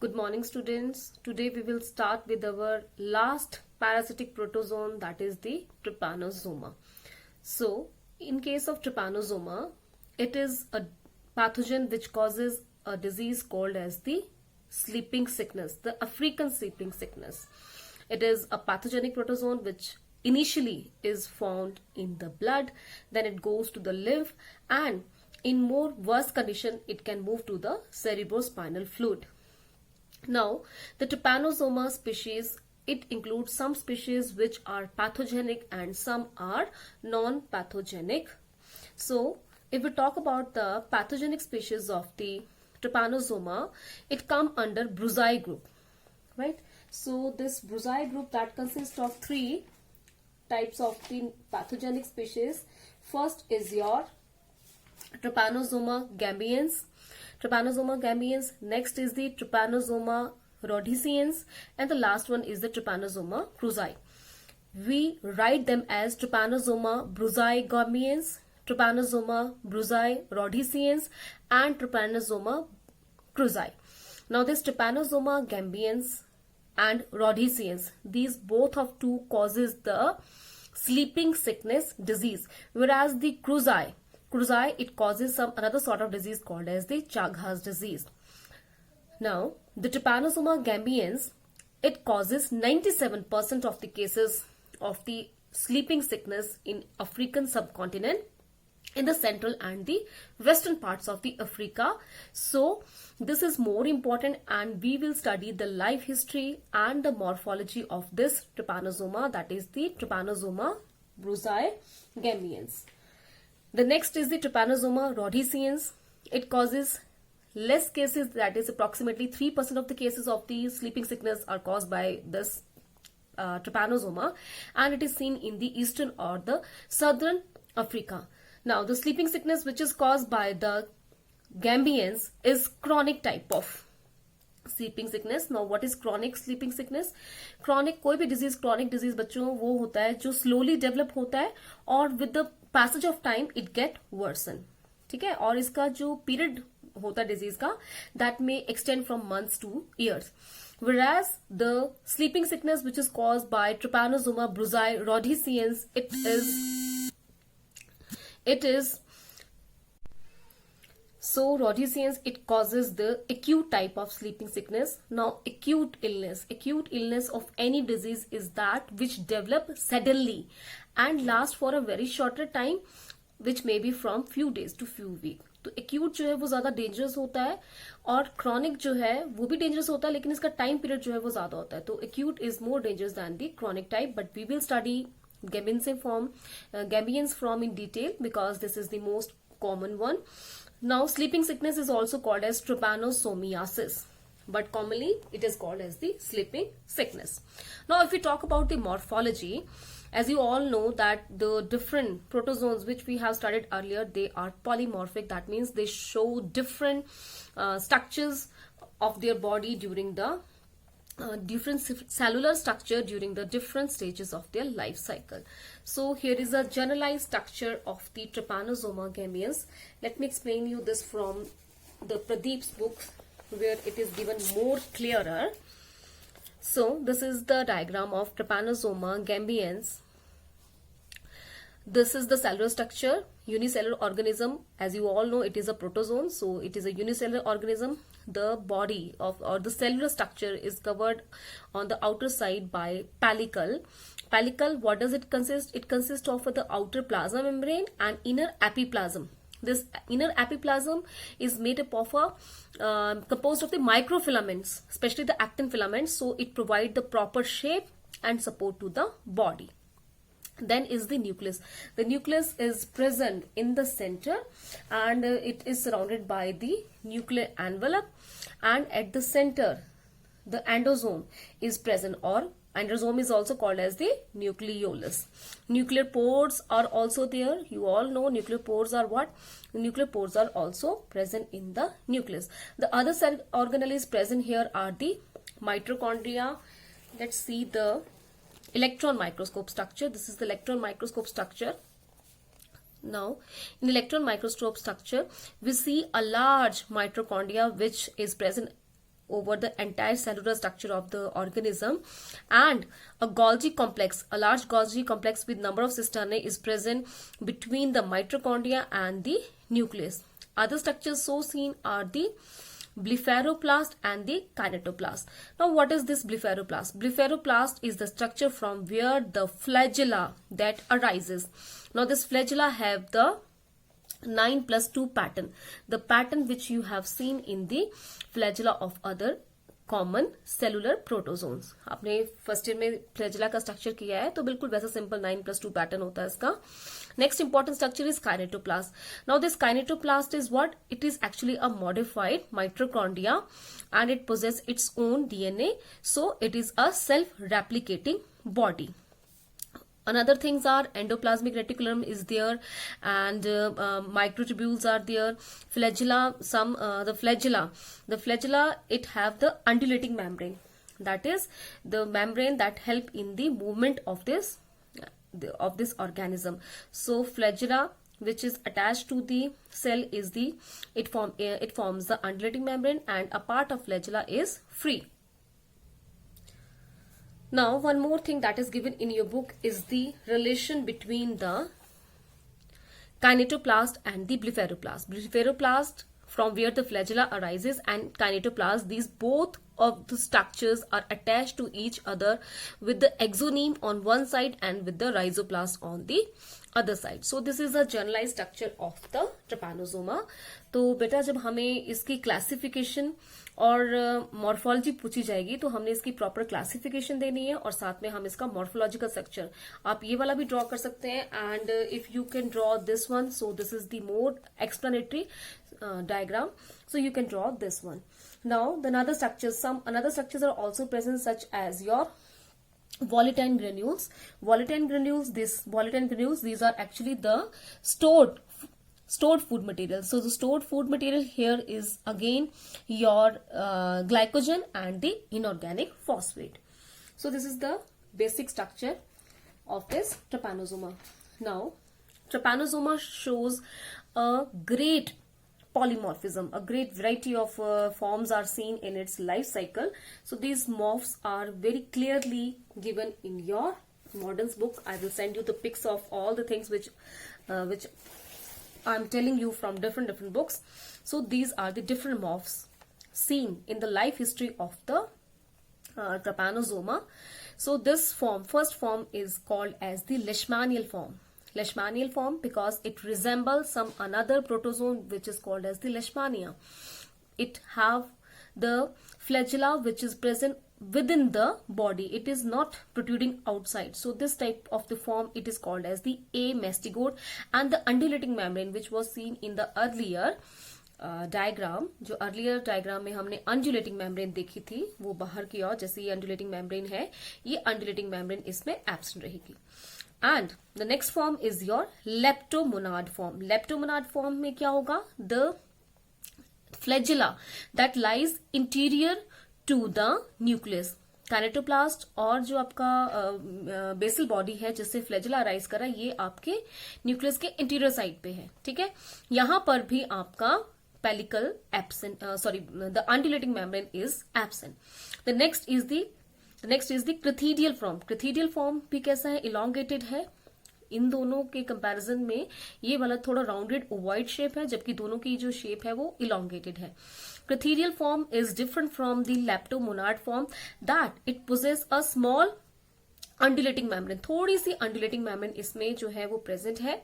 Good morning, students. Today we will start with our last parasitic protozoan, that is the trypanosoma. So, in case of trypanosoma, it is a pathogen which causes a disease called as the sleeping sickness, the African sleeping sickness. It is a pathogenic protozoan which initially is found in the blood, then it goes to the lymph, and in more worse condition it can move to the cerebrospinal fluid. Now, the trypanosoma species, it includes some species which are pathogenic and some are non-pathogenic. So, if we talk about the pathogenic species of the trypanosoma, it comes under Brucei group, right? So, this Brucei group that consists of three types of the pathogenic species. First is your Trypanosoma gambians. Next is the Trypanosoma rhodesians, and the last one is the Trypanosoma cruzi. We write them as Trypanosoma brucei gambians, Trypanosoma brucei rhodesians, and Trypanosoma cruzi. Now this Trypanosoma gambians and rhodesians, these both of two causes the sleeping sickness disease, whereas the cruzi, it causes another sort of disease called as the Chagas disease. Now, the Trypanosoma gambians, it causes 97% of the cases of the sleeping sickness in African subcontinent, in the central and the western parts of the Africa. So, this is more important, and we will study the life history and the morphology of this Trypanosoma, that is the Trypanosoma brucei gambians. The next is the Trypanosoma rhodesians. It causes less cases, that is approximately 3% of the cases of the sleeping sickness are caused by this Trypanosoma, and it is seen in the eastern or the southern Africa. Now, the sleeping sickness which is caused by the gambians is chronic type of sleeping sickness. Now, what is chronic sleeping sickness? Chronic, कोई भी disease, chronic disease बच्चों वो होता है जो slowly develop होता है और with the passage of time it get worsen. ठीक है, और इसका जो period होता है disease का, that may extend from months to years. Whereas the sleeping sickness which is caused by Trypanosoma brucei rhodesians, it is so rhodesians, it causes the acute type of sleeping sickness. Now, acute illness of any disease is that which develop suddenly and last for a very shorter time, which may be from few days to few weeks. तो acute जो है वो ज्यादा dangerous होता है, और chronic जो है वो भी डेंजरस होता है, लेकिन इसका टाइम पीरियड जो है वो ज्यादा होता है. तो acute is more dangerous than the chronic type, but we will study gambians from in detail because this is the most common one. Now, sleeping sickness is also called as trypanosomiasis, but commonly it is called as the sleeping sickness. Now, if we talk about the morphology, as you all know that the different protozoans which we have studied earlier, they are polymorphic. That means they show different structures of their body during the different cellular structure during the different stages of their life cycle. So here is a generalized structure of the Trypanosoma gambians. Let me explain you this from the Pradeep's book, where it is given more clearer. So this is the diagram of Trypanosoma gambians. This is the cellular structure, unicellular organism. As you all know, it is a protozoan, so it is a unicellular organism. The body of or the cellular structure is covered on the outer side by pellicle. Pellicle, what does it consist? It consists of the outer plasma membrane and inner epiplasm. This inner epiplasm is made up of composed of the microfilaments, especially the actin filaments. So it provides the proper shape and support to the body. Then is the nucleus. The nucleus is present in the center, and it is surrounded by the nuclear envelope, and at the center the endosome is present, or endosome is also called as the nucleolus. Nuclear pores are also there. You all know nuclear pores are what? Nuclear pores are also present in the nucleus. The other cell organelles present here are the mitochondria. Let's see the electron microscope structure. This is the electron microscope structure. Now, in electron microscope structure, we see a large mitochondria which is present over the entire cellular structure of the organism, and a Golgi complex, a large Golgi complex with number of cisternae is present between the mitochondria and the nucleus. Other structures so seen are the blepharoplast and the kinetoplast. Now what is this blepharoplast? Blepharoplast is the structure from where the flagella that arises. Now this flagella have the 9+2 pattern, the pattern which you have seen in the flagella of other common cellular protozoans. आपने first year में flagella का structure किया है तो बिल्कुल वैसा simple 9+2 pattern होता है इसका. Next important structure is kinetoplast. Now this kinetoplast is what? It is actually a modified mitochondria and it possess its own DNA, so it is a self replicating body. Another things are endoplasmic reticulum is there, and microtubules are there. Flagella, the flagella it have the undulating membrane. That is the membrane that help in the movement of this organism. So flagella which is attached to the cell is it forms the undulating membrane, and a part of flagella is free. Now one more thing that is given in your book is the relation between the kinetoplast and the blepharoplast. Blepharoplast from where the flagella arises, and kinetoplast, these both of the structures are attached to each other with the exoneme on one side and with the rhizoplast on the other side. So this is a generalized structure of the trypanosoma. तो बेटा जब हमें इसकी classification और morphology पूछी जाएगी तो हमने इसकी प्रॉपर क्लासिफिकेशन देनी है, और साथ में हम इसका मॉर्फोलॉजिकल स्ट्रक्चर, आप ये वाला भी ड्रॉ कर सकते हैं. And if you can draw this one, so this is the more explanatory diagram, so you can draw this one. Now the another structures are also present, such as your volatile granules. These are actually the stored food material. So the stored food material here is again your glycogen and the inorganic phosphate. So this is the basic structure of this trypanosoma. Now trypanosoma shows a great polymorphism, a great variety of forms are seen in its life cycle. So these morphs are very clearly given in your Modern's book. I will send you the pics of all the things which I'm telling you from different books. So these are the different morphs seen in the life history of the trypanosoma. So this first form is called as the leishmanial form. Leishmanial form because it resembles some another protozoan which is called as the Leishmania. It have the flagella which is present within the body. It is not protruding outside. So this type of the form, it is called as the amastigode. And the undulating membrane which was seen in the earlier diagram, जो earlier diagram में हमने undulating membrane देखी थी, वो बाहर की ओर, जैसे ये अंडुलेटिंग मेम्ब्रेन है, ये अंडुलेटिंग मेम्ब्रेन इसमें एब्सेंट रहेगी. And the next form is your leptomonad form. Leptomonad form में क्या होगा? The flagella that lies interior to the nucleus. काइनेटोप्लास्ट और जो आपका बेसल बॉडी है जिससे फ्लैजेला राइज कर रहा है, ये आपके न्यूक्लियस के इंटीरियर साइड पे है. ठीक है, यहां पर भी आपका pellicle absent, the undulating membrane is absent. The next is the crithidial form. Crithidial form भी कैसा है? इलोंगेटेड है. इन दोनों के कंपैरिजन में ये वाला थोड़ा राउंडेड ओवॉइड शेप है, जबकि दोनों की जो शेप है वो इलोंगेटेड है. Critherial form is different from the leptomonad form that it possess a small undulating membrane. थोड़ी सी undulating membrane इसमें जो है वो present है,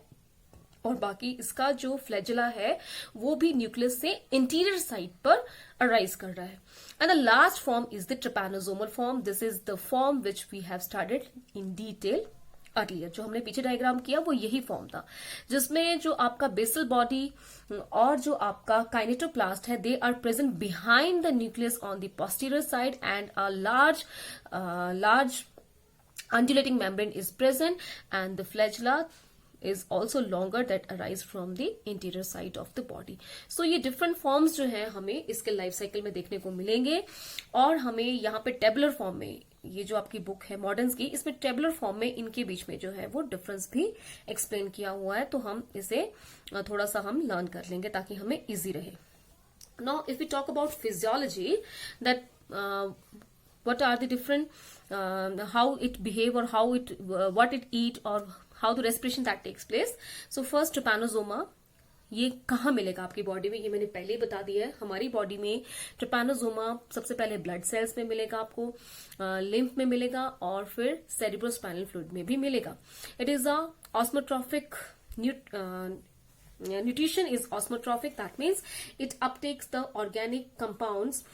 और बाकी इसका जो फ्लैजेला है वो भी न्यूक्लियस से इंटीरियर साइड पर अराइज कर रहा है. And the last form is the trypanosomal form. This is the form which we have studied in detail earlier. जो हमने पीछे डायग्राम किया वो यही फॉर्म था, जिसमें जो आपका बेसल बॉडी और जो आपका काइनेटोप्लास्ट है, they are present behind the nucleus on the posterior side, and a large undulating membrane is present, and the flagella is also longer that arise from the interior side of the body. So ये different forms जो है हमें इसके life cycle में देखने को मिलेंगे, और हमें यहाँ पे टेबुलर फॉर्म में, ये जो आपकी बुक है मॉडर्न्स की, इसमें टेबुलर फॉर्म में इनके बीच में जो है वो डिफरेंस भी एक्सप्लेन किया हुआ है. तो हम इसे थोड़ा सा हम लर्न कर लेंगे ताकि हमें इजी रहे. Now, if we talk about physiology, that what are the different how it behave or how it what it eat or how the respiration that takes place. So first trypanosoma, ये कहाँ मिलेगा आपकी body में, ये मैंने पहले ही बता दिया है. हमारी बॉडी में ट्रिपैनोसोमा सबसे पहले ब्लड सेल्स में मिलेगा आपको, लिम्फ में मिलेगा और फिर सेरिब्रोस्पाइनल फ्लूइड में भी मिलेगा. It is a osmotrophic nutrition is osmotropic. That means it uptakes the organic compounds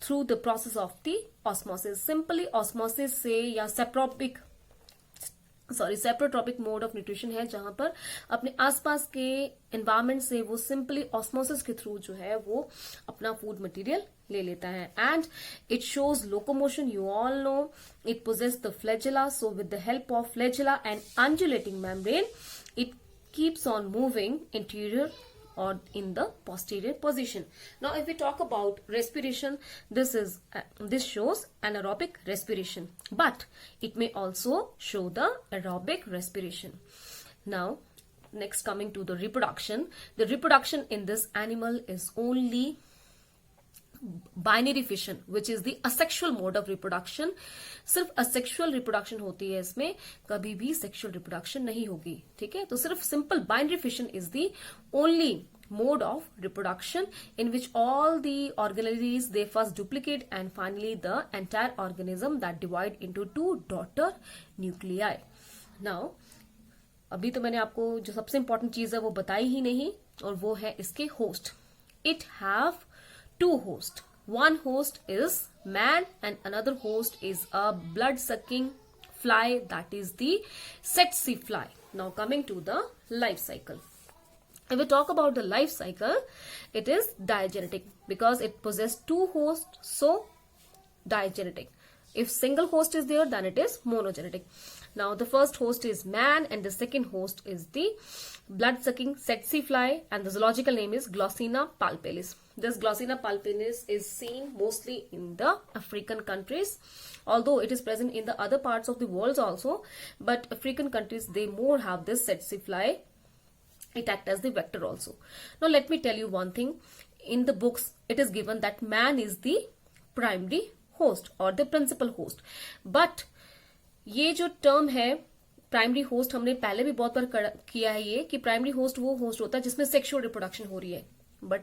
through the process of the osmosis. Simply osmosis से या सेप्रोट्रॉपिक मोड ऑफ न्यूट्रिशन है, जहां पर अपने आसपास के एनवायरमेंट से वो सिंपली ऑस्मोसिस के थ्रू जो है वो अपना फूड मटेरियल ले लेता है. And it shows locomotion. You all know it possesses the flagella. So with the help of flagella and undulating membrane it keeps on moving anterior or in the posterior position. Now, if we talk about respiration, this shows anaerobic respiration, but it may also show the aerobic respiration. Now, next coming to the reproduction. The reproduction in this animal is only binary fission, which is the asexual mode of reproduction. सिर्फ asexual reproduction होती है इसमें, कभी भी sexual reproduction नहीं होगी. ठीक है, तो सिर्फ simple binary fission is the only mode of reproduction in which all the organelles they first duplicate and finally the entire organism that divide into two daughter nuclei. Now, अभी तो मैंने आपको जो सबसे इंपॉर्टेंट चीज है वो बताई ही नहीं, और वो है इसके host. It have two hosts. One host is man and another host is a blood sucking fly, that is the tsetse fly. Now coming to the life cycle. If we talk about the life cycle, it is diagenetic because it possesses two hosts, so diagenetic. If single host is there, then it is monogenetic. Now the first host is man and the second host is the blood-sucking tsetse fly, and the zoological name is Glossina palpalis. This Glossina palpalis is seen mostly in the African countries, although it is present in the other parts of the world also, but African countries, they more have this tsetse fly. It acts as the vector also. Now let me tell you one thing. In the books, it is given that man is the primary host or the principal host, but ये जो term है primary host, हमने पहले भी बहुत बार किया है ये, कि प्राइमरी होस्ट वो होस्ट होता है जिसमें सेक्सुअल रिप्रोडक्शन हो रही है. बट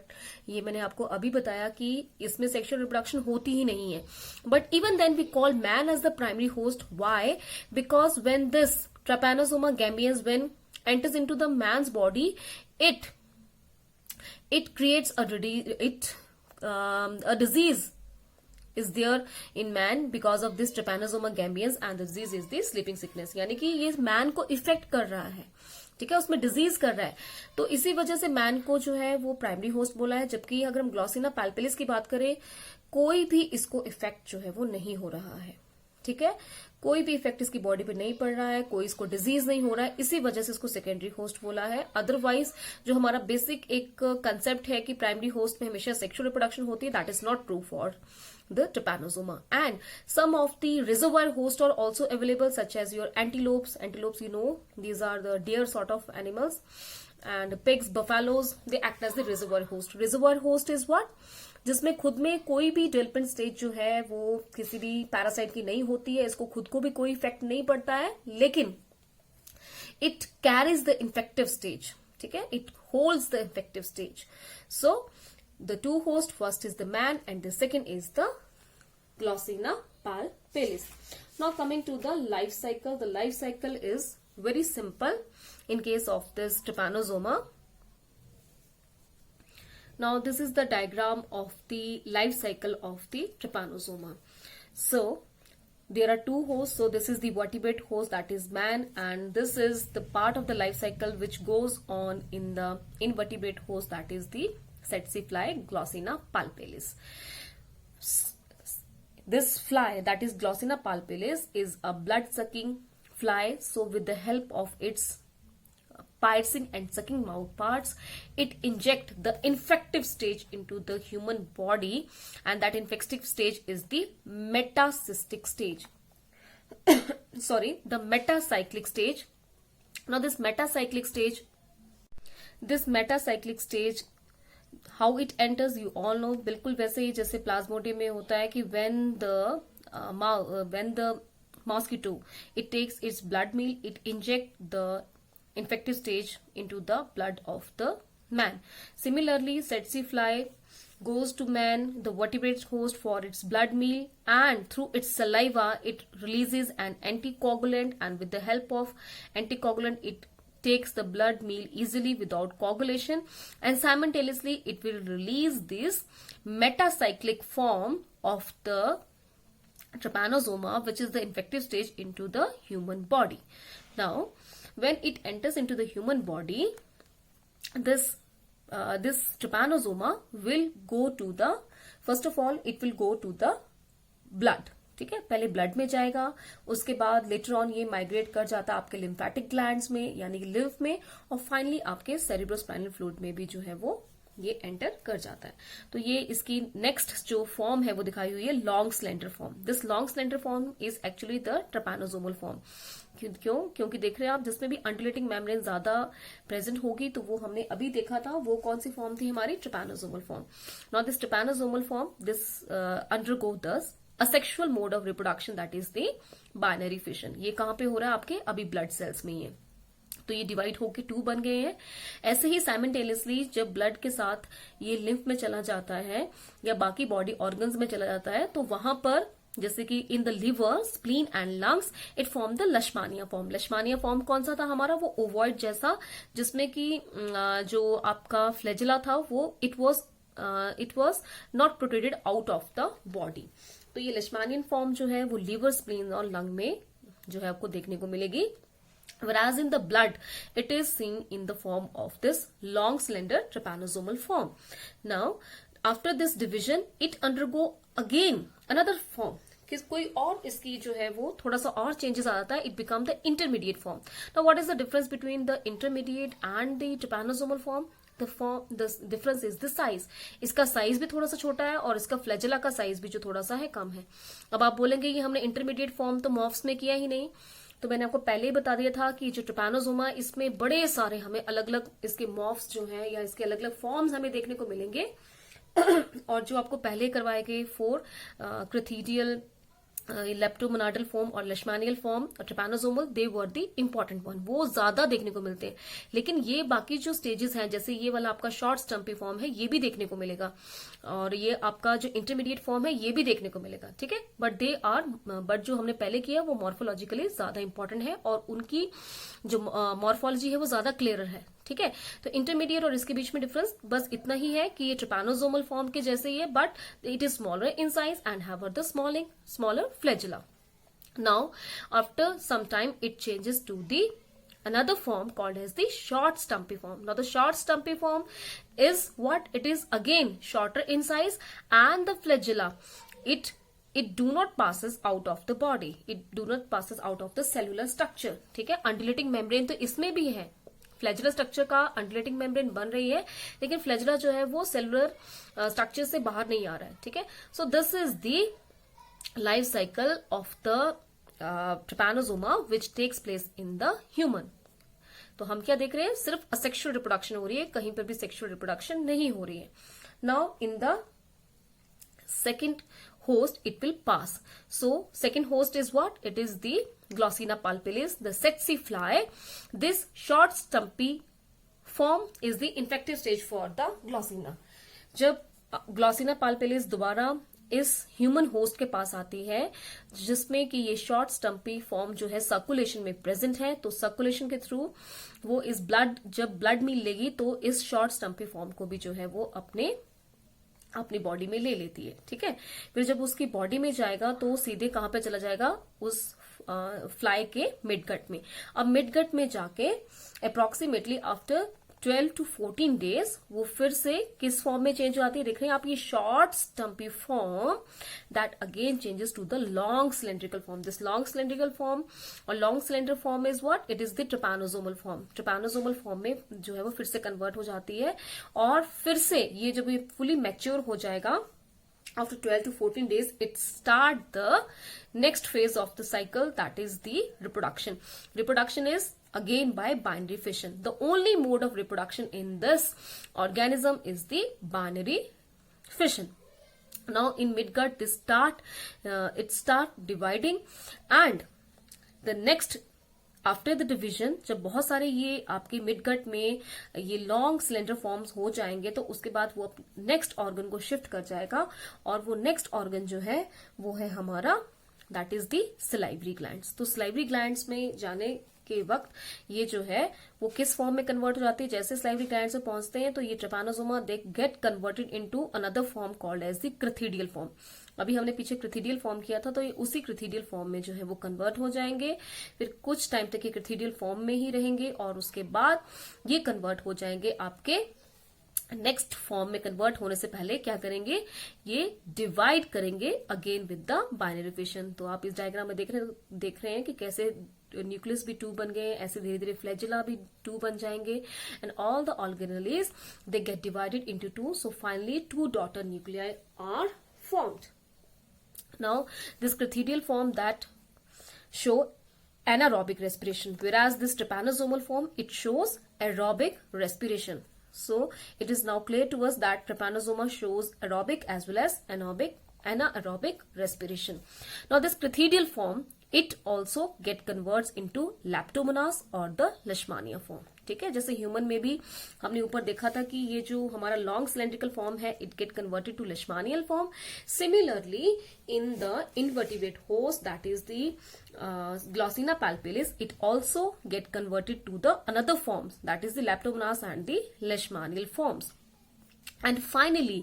ये मैंने आपको अभी बताया कि इसमें सेक्सुअल रिप्रोडक्शन होती ही नहीं है. But even then we call man as the primary host. Why? Because when this trypanosoma gambiense when enters into the man's body, it creates a disease is there in man because of this trypanosoma gambians, and the disease is the sleeping sickness. यानी कि ये man को effect कर रहा है. ठीक है, उसमें डिजीज कर रहा है, तो इसी वजह से मैन को जो है वो प्राइमरी होस्ट बोला है. जबकि अगर हम ग्लॉसिना पैल्पेलिस की बात करें, कोई भी इसको इफेक्ट जो है वो नहीं हो रहा है. ठीक है, कोई भी इफेक्ट इसकी बॉडी पे नहीं पड़ रहा है, कोई इसको डिजीज नहीं हो रहा है, इसी वजह से इसको सेकेंडरी होस्ट बोला है. अदरवाइज जो हमारा बेसिक एक कंसेप्ट है कि प्राइमरी होस्ट में हमेशा सेक्सुअल रिप्रोडक्शन होती है, that is not true for the trypanosoma. And some of the reservoir hosts are also available, such as your antelopes. Antelopes, you know, these are the deer sort of animals, and pigs, buffaloes, they act as the reservoir host. Reservoir host is what? जिसमें खुद में कोई भी development stage जो है वो किसी भी पैरासाइट की नहीं होती है, इसको खुद को भी कोई इफेक्ट नहीं पड़ता है, लेकिन it carries the infective stage. ठीक है, it holds the infective stage. So the two hosts, first is the man and the second is the Glossina palpalis. Now coming to the life cycle. The life cycle is very simple in case of this trypanosoma. Now this is the diagram of the life cycle of the trypanosoma. So there are two hosts. So this is the vertebrate host, that is man, and this is the part of the life cycle which goes on in the invertebrate host, that is the tsetse fly, Glossina palpalis. This fly, that is Glossina palpalis, is a blood-sucking fly. So with the help of its piercing and sucking mouth parts, it injects the infective stage into the human body, and that infective stage is the metacystic stage. Sorry, the metacyclic stage. Now this metacyclic stage how it enters you all no, बिल्कुल वैसे ही जैसे Plasmodium में होता है कि when the mosquito it takes its blood meal, it inject the infective stage into the blood of the man. Similarly, tsetse fly goes to man, the vertebrate host, for its blood meal, and through its saliva it releases an anticoagulant, and with the help of anticoagulant it takes the blood meal easily without coagulation, and simultaneously it will release this metacyclic form of the trypanosoma, which is the infective stage, into the human body. Now when it enters into the human body, this trypanosoma will go to the, first of all it will go to the blood. ठीक है, पहले blood में जाएगा, उसके बाद later on ये migrate कर जाता है आपके लिम्फेटिक ग्लैंड्स में यानी कि लिव में, और फाइनली आपके सेरिब्रोस्पाइनल फ्लूइड में भी जो है वो ये एंटर कर जाता है. तो ये इसकी नेक्स्ट जो फॉर्म है वो दिखाई हुई है long slender form. This long slender form is actually the trypanosomal form. क्यों? क्योंकि देख रहे हैं आप जिसमें भी अंडुलेटिंग मेम्ब्रेन ज्यादा प्रेजेंट होगी, तो वो हमने अभी देखा था, वो कौन सी फॉर्म थी हमारी, trypanosomal form. Now this trypanosomal form, this undergo this asexual mode of reproduction, that is the binary fission. ये कहां पे हो रहा है, आपके अभी ब्लड सेल्स में ही है. तो ये डिवाइड होके 2 बन गए हैं. ऐसे ही साइमल्टेनियसली जब ब्लड के साथ ये लिम्फ में चला जाता है या बाकी बॉडी ऑर्गन्स में चला जाता है, तो वहां पर जैसे कि in the liver, spleen and lungs it form the leishmania form. Leishmania form कौन सा था हमारा, वो ओवॉइड जैसा, जिसमें कि जो आपका फ्लैजिला था वो it was not protruded out of the body. तो ये लश्मानियन फॉर्म जो है वो लिवर, स्प्लीन और लंग में जो है आपको देखने को मिलेगी. Whereas in the blood, it is seen in the form of this long slender trypanosomal form. Now, after this division, it undergo again another form. किस कोई और इसकी जो है वो थोड़ा सा और चेंजेस आ जाता है. It become the intermediate form. Now what is the difference between the intermediate and the trypanosomal form? The difference is the size. इसका साइज भी थोड़ा सा छोटा है और इसका फ्लैजिला का साइज भी जो थोड़ा सा है कम है. अब आप बोलेंगे कि हमने इंटरमीडिएट फॉर्म तो मॉफ्स में किया ही नहीं. तो मैंने आपको पहले ही बता दिया था कि जो ट्रैपेनोसोमा, इसमें बड़े सारे हमें अलग अलग इसके मॉफ्स जो हैं या इसके अलग अलग फॉर्म्स हमें देखने को मिलेंगे. और जो आपको पहले करवाए गए 4 क्रिथीडियल, लेप्टोमोनाडल फॉर्म और leishmanial form, trypanosomal, they were the important one, वो ज्यादा देखने को मिलते हैं. लेकिन ये बाकी जो स्टेजेस हैं, जैसे ये वाला आपका शॉर्ट स्टम्पी फॉर्म है, ये भी देखने को मिलेगा, और ये आपका जो इंटरमीडिएट फॉर्म है ये भी देखने को मिलेगा. ठीक है, बट जो हमने पहले किया वो मॉर्फोलॉजिकली ज्यादा इंपॉर्टेंट है और उनकी जो मॉर्फोलॉजी है वो ज्यादा क्लियर है. ठीक है, तो इंटरमीडिएट और इसके बीच में डिफरेंस बस इतना ही है कि ये ट्रैपेनोसोमल फॉर्म के जैसे ही है, but it is smaller in size and have the smaller flagella. Now, after some time, it changes to the another form called as the short stumpy form. Now, the short stumpy form is what? It is again shorter in size, and the flagella, it do not passes out of the body. It do not passes out of the cellular structure. ठीक है, undulating membrane तो इसमें भी है. Flagella structure का undulating membrane बन रही है, लेकिन फ्लैजिला जो है वो सेलुलर स्ट्रक्चर से बाहर नहीं आ रहा है. ठीक है, सो this is the life cycle of the trypanosoma which takes place in the human. तो हम क्या देख रहे हैं, सिर्फ असेक्सुअल रिप्रोडक्शन हो रही है, कहीं पर भी सेक्सुअल रिप्रोडक्शन नहीं हो रही है. Now in the second host it will pass. So second host is what? It is the Glossina palpalis, the tsetse fly. This short stumpy form is the infective stage for the Glossina. जब Glossina palpalis दोबारा इस human host के पास आती है, जिसमें कि ये short stumpy form जो है सर्कुलेशन में प्रेजेंट है, तो सर्कुलेशन के थ्रू वो इस जब ब्लड मील लेगी तो इस शॉर्ट स्टम्पी फॉर्म को भी जो है वो अपनी बॉडी में ले लेती है. ठीक है, फिर जब उसकी बॉडी में जाएगा तो सीधे कहां पे चला जाएगा, उस फ्लाई के मिडगट में. अब मिडगट में जाके अप्रोक्सीमेटली आफ्टर 12 to 14 डेज वो फिर से किस फॉर्म में चेंज हो जाती है, देख रहे हैं आप, ये short stumpy form that again changes to the long cylindrical form. This long cylindrical form और long cylinder form is what? It is the trypanosomal form. Trypanosomal form में जो है वो फिर से कन्वर्ट हो जाती है, और फिर से ये जब ये फुली मैच्योर हो जाएगा after 12 to 14 days, it start the next phase of the cycle, that is the reproduction. Reproduction is again by binary fission. The only mode of reproduction in this organism is the binary fission. Now in midgut this it start dividing, and the next after the division, जब बहुत सारे ये आपके midgut में ये long cylinder forms हो जाएंगे तो उसके बाद वो नेक्स्ट ऑर्गन को शिफ्ट कर जाएगा, और वो नेक्स्ट ऑर्गन जो है वो है हमारा that is the salivary glands. तो सलाइवरी ग्लैंड्स में जाने के वक्त ये जो है वो किस फॉर्म में कन्वर्ट हो जाती है. जैसे सलाइवरी ग्लैंड्स में पहुंचते हैं तो ये trypanosoma they get converted into another form called as the crithidial form. अभी हमने पीछे क्रिथिडियल फॉर्म किया था, तो ये उसी क्रिथिडियल फॉर्म में जो है वो कन्वर्ट हो जाएंगे. फिर कुछ टाइम तक ये क्रिथिडियल फॉर्म में ही रहेंगे, और उसके बाद ये कन्वर्ट हो जाएंगे आपके नेक्स्ट फॉर्म में. कन्वर्ट होने से पहले क्या करेंगे, ये डिवाइड करेंगे again with the binary fission. तो आप इस डायग्राम में देख रहे हैं कि कैसे न्यूक्लियस भी 2 बन गए, ऐसे धीरे धीरे फ्लैजिला भी 2 बन जाएंगे, and all the organelles they get divided into 2. So finally 2 daughter nuclei are formed. Now this crithedial form that show anaerobic respiration, whereas this trypanosomal form it shows aerobic respiration. So it is now clear to us that trypanosoma shows aerobic as well as anaerobic respiration. Now this crithedial form it also get converts into leptomonas or the leishmania form. ठीक है, जैसे human में भी हमने ऊपर देखा था कि ये जो हमारा लॉन्ग सिलेंड्रिकल फॉर्म है it get converted to leishmanial form. Similarly in the invertebrate host that is the glossina palpalis it also get converted to the another forms that is the leptomonas and the leishmanial forms. And finally,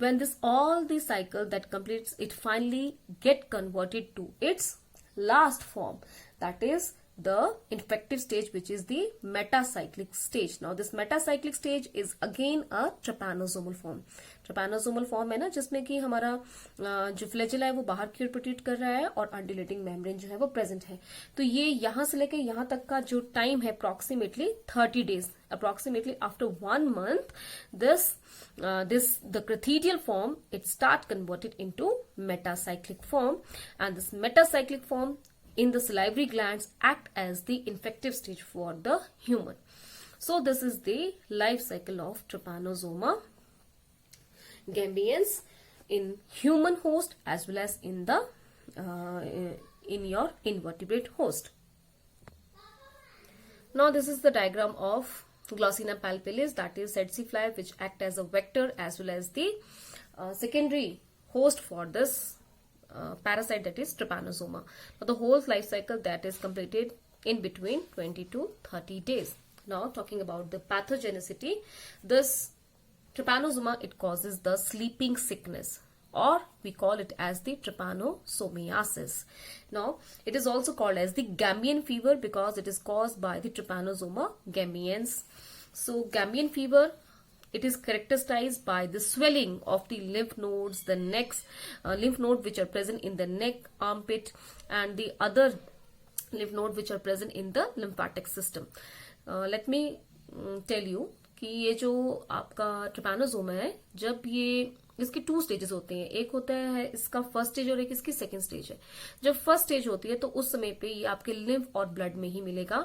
when this all the cycle that completes, it finally get converted to its last form, that is the infective stage, which is the metacyclic stage. Now this metacyclic stage is again a trypanosomal form. trypanosomal form है ना, जिसमें कि हमारा जो flagella है वो बाहर की ओर प्रोट्रूड कर रहा है और अनडिलेटिंग मेम्ब्रेन जो है वो प्रेजेंट है. तो ये यहां से लेकर यहां तक का जो टाइम है approximately 30 days. Approximately after 1 month, the crithedial form it start converted into metacyclic form, and this metacyclic form in the salivary glands act as the infective stage for the human. So this is the life cycle of Trypanosoma gambians in human host as well as in the in your invertebrate host. Now this is the diagram of Glossina palpalis, that is tsetse fly, which act as a vector as well as the secondary host for this parasite, that is Trypanosoma. Now the whole life cycle that is completed in between 20 to 30 days. Now talking about the pathogenicity, this Trypanosoma it causes the sleeping sickness, or we call it as the trypanosomiasis. Now it is also called as the Gambian fever because it is caused by the Trypanosoma gambians. So Gambian fever, it is characterized by the swelling of the lymph nodes, the neck lymph node which are present in the neck, armpit, and the other lymph node which are present in the lymphatic system. Let me tell you कि ये जो आपका Trypanosoma है, जब ये इसके 2 stages होते हैं, एक होता है इसका फर्स्ट स्टेज और एक इसकी सेकंड स्टेज है. जब फर्स्ट स्टेज होती है तो उस समय पे ये आपके लिम्फ और ब्लड में ही मिलेगा,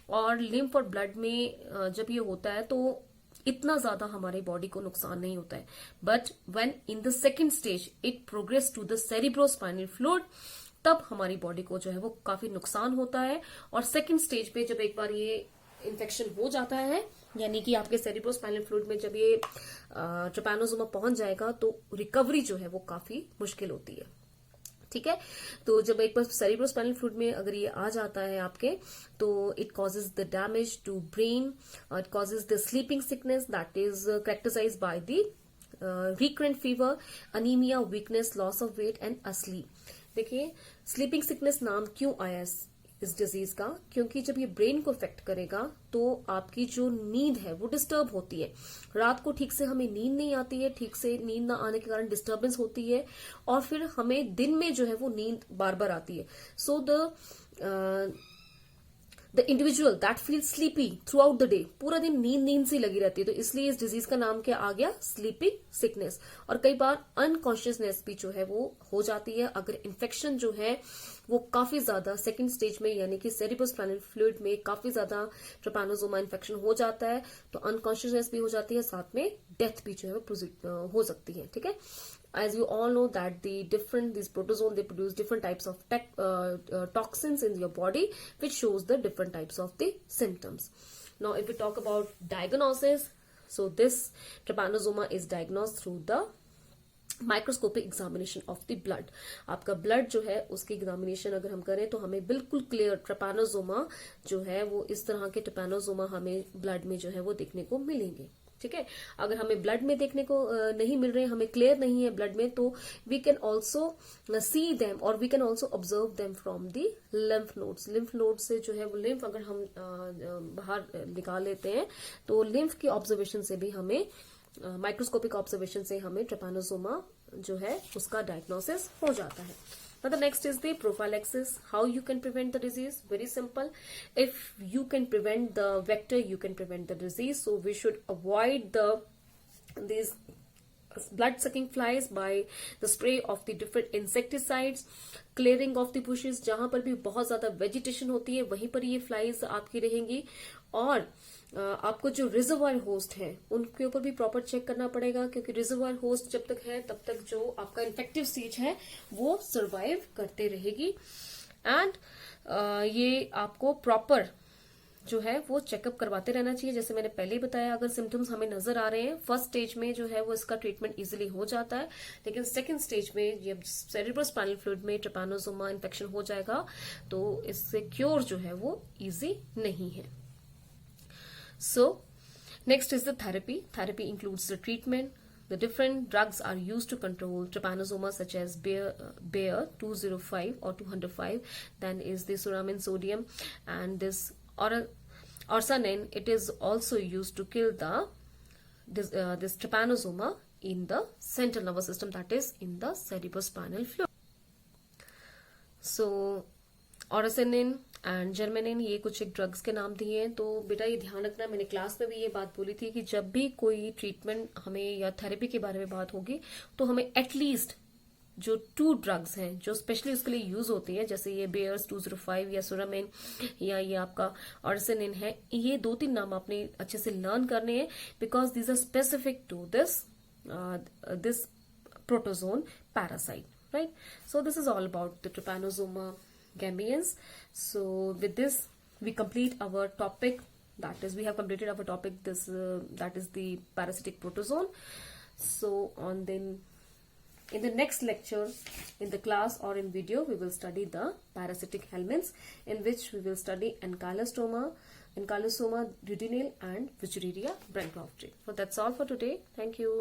और लिम्फ और ब्लड में जब ये होता है तो इतना ज्यादा हमारे बॉडी को नुकसान नहीं होता है. But when in the second stage it progress to the cerebrospinal fluid, तब हमारी बॉडी को जो है वो काफी नुकसान होता है. और सेकंड स्टेज पे जब एक बार ये इन्फेक्शन हो जाता है, यानी कि आपके सेरिब्रोस्पाइनल फ्लूइड में जब ये ट्रिपैनोसोमा पहुंच जाएगा तो रिकवरी जो है वो काफी मुश्किल होती है. ठीक है, तो जब एक बार सेरिब्रोस्पाइनल फ्लूइड में अगर ये आ जाता है आपके, तो it causes the damage to brain, it causes the sleeping sickness that is characterised by the recurrent fever, anaemia, weakness, loss of weight and asleep. देखिए स्लीपिंग सिकनेस नाम क्यों आया इस डिजीज का, क्योंकि जब ये ब्रेन को इफेक्ट करेगा तो आपकी जो नींद है वो डिस्टर्ब होती है. रात को ठीक से हमें नींद नहीं आती है, ठीक से नींद ना आने के कारण डिस्टर्बेंस होती है, और फिर हमें दिन में जो है वो नींद बार बार आती है. So the individual that feel sleepy through out the day, पूरा दिन नींद नींद सी लगी रहती है, तो इसलिए इस डिजीज का नाम क्या आ गया, स्लीपिंग सिकनेस। और कई बार अनकॉन्शियसनेस भी जो है वो हो जाती है अगर इन्फेक्शन जो है वो काफी ज्यादा सेकंड स्टेज में, यानी कि सेरिब्रोस्पाइनल फ्लूइड में काफी ज्यादा ट्रिपैनोसोमा इन्फेक्शन हो जाता है, तो अनकॉन्शियसनेस भी हो जाती है, साथ में डेथ भी जो है वो हो सकती है। ठीक है, as you all know that these protozoan, they produce different types of toxins in your body, which shows the different types of the symptoms. Now if we talk about diagnosis, so this trypanosoma is diagnosed through the microscopic examination of the blood. आपका blood जो है उसकी examination अगर हम करें तो हमें बिल्कुल क्लियर ट्रिपैनोसोमा जो है वो इस तरह के ट्रिपैनोसोमा हमें ब्लड में जो है वो देखने को मिलेंगे। ठीक है, अगर हमें ब्लड में देखने को नहीं मिल रहे, हमें क्लियर नहीं है ब्लड में, तो we can also see them और we can also observe them from the lymph nodes. Lymph node से जो है वो लिम्फ अगर हम बाहर निकाल लेते हैं तो लिम्फ की ऑब्जर्वेशन से भी हमें माइक्रोस्कोपिक ऑब्जर्वेशन से हमें ट्रिपैनोसोमा जो है उसका डायग्नोसिस हो जाता है। Now the next is the prophylaxis. How you can prevent the disease? Very simple. If you can prevent the vector, you can prevent the disease. So we should avoid these blood sucking flies by the spray of the different insecticides, clearing of the bushes. जहां पर भी बहुत ज्यादा vegetation होती है वहीं पर ये फ्लाइज आपकी रहेंगी। और आपको जो रिजर्वायर होस्ट है उनके ऊपर भी प्रॉपर चेक करना पड़ेगा, क्योंकि रिजर्वायर होस्ट जब तक है तब तक जो आपका इन्फेक्टिव स्टेज है वो सरवाइव करते रहेगी। एंड ये आपको प्रॉपर जो है वो चेकअप करवाते रहना चाहिए। जैसे मैंने पहले ही बताया, अगर सिम्टम्स हमें नजर आ रहे हैं फर्स्ट स्टेज में जो है वो इसका ट्रीटमेंट इजीली हो जाता है, लेकिन सेकंड स्टेज में जब सेरिब्रोस्पाइनल फ्लूइड में ट्रिपैनोसोमा इन्फेक्शन हो जाएगा तो इससे क्योर जो है वो इजी नहीं है। So, next is the therapy. Therapy includes the treatment. The different drugs are used to control trypanosoma, such as Bayer 205 or 205. Then is the suramin sodium and this orsanin. It is also used to kill this trypanosoma in the central nervous system, that is in the cerebrospinal fluid. So, arsenic and germanin ये कुछ एक drugs के नाम दिए हैं। तो बेटा ये ध्यान रखना, मैंने क्लास में भी ये बात बोली थी कि जब भी कोई ट्रीटमेंट हमें या थेरेपी के बारे में बात होगी तो हमें एटलीस्ट जो 2 ड्रग्स हैं जो स्पेशली उसके लिए यूज होती है, जैसे ये बेयर्स 205 या सुरामिन या ये आपका ऑरसेनिन है, ये 2-3 नाम आपने अच्छे से लर्न करने हैं, because these are specific to this protozoan parasite, right. So this is all about the trypanosoma gambians. So with this we complete our topic, that is we have completed our topic, this that is the parasitic protozoan. So in the next lecture, in the class or in video, we will study the parasitic helminths, in which we will study ankylosoma duodenale and Wuchereria bancrofti. So that's all for today. Thank you.